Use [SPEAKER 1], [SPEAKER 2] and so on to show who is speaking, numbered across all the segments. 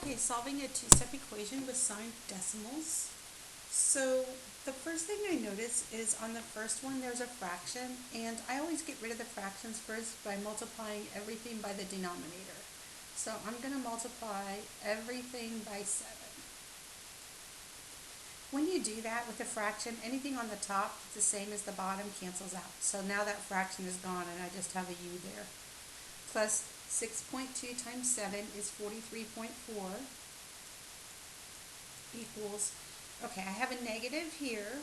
[SPEAKER 1] Okay, solving a two-step equation with signed decimals. So the first thing I notice is on the first one there's a fraction, and I always get rid of the fractions first by multiplying everything by the denominator. So I'm going to multiply everything by 7. When you do that with a fraction, anything on the top that's the same as the bottom cancels out. So now that fraction is gone and I just have a u there. Plus 6.2 times 7 is 43.4 equals, okay, I have a negative here,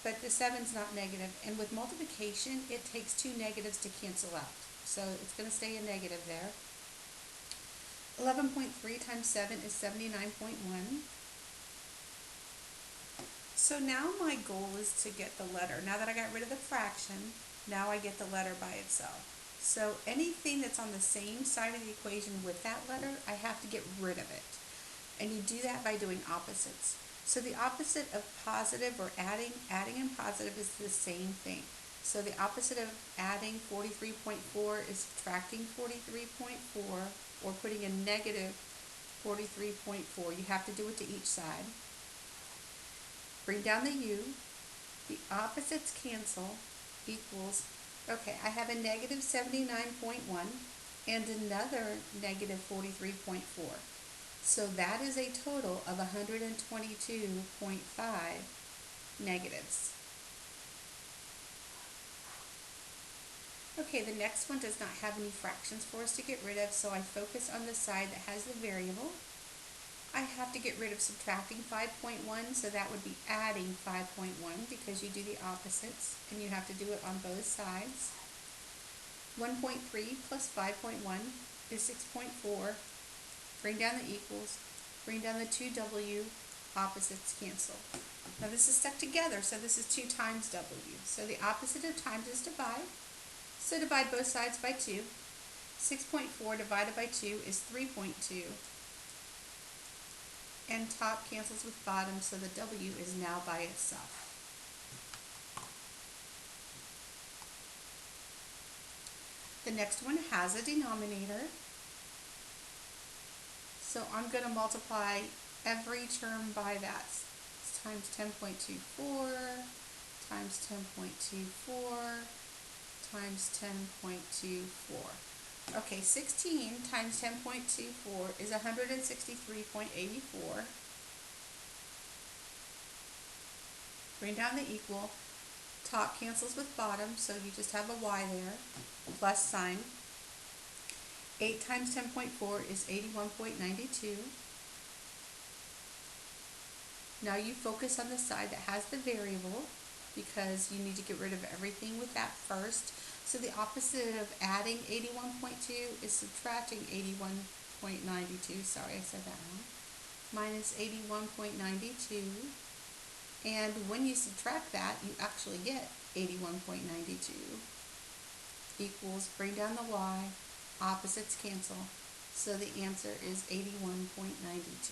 [SPEAKER 1] but the 7's not negative, and with multiplication it takes two negatives to cancel out, so it's going to stay a negative there. 11.3 times 7 is 79.1. So now my goal is to get the letter. Now that I got rid of the fraction, now I get the letter by itself. So anything that's on the same side of the equation with that letter, I have to get rid of it. And you do that by doing opposites. So the opposite of positive or adding and positive is the same thing. So the opposite of adding 43.4 is subtracting 43.4 or putting a negative 43.4. You have to do it to each side. Bring down the u. The opposites cancel equals, okay, I have a negative 79.1 and another negative 43.4. So that is a total of 122.5 negatives. Okay, the next one does not have any fractions for us to get rid of, so I focus on the side that has the variable. I have to get rid of subtracting 5.1, so that would be adding 5.1 because you do the opposites and you have to do it on both sides. 1.3 plus 5.1 is 6.4. Bring down the equals, bring down the 2w, opposites cancel. Now this is stuck together, so this is 2 times w. So the opposite of times is divide. So divide both sides by 2. 6.4 divided by 2 is 3.2. And top cancels with bottom, so the w is now by itself. The next one has a denominator. So I'm going to multiply every term by that. It's times 10.24, times 10.24, times 10.24. Okay, 16 times 10.24 is 163.84. Bring down the equal. Top cancels with bottom, so you just have a y there, plus sign. 8 times 10.4 is 81.92. Now you focus on the side that has the variable because you need to get rid of everything with that first. So the opposite of adding 81.2 is subtracting 81.92. Sorry, I said that wrong. Minus 81.92. And when you subtract that, you actually get 81.92 equals, bring down the y, opposites cancel, so the answer is 81.92.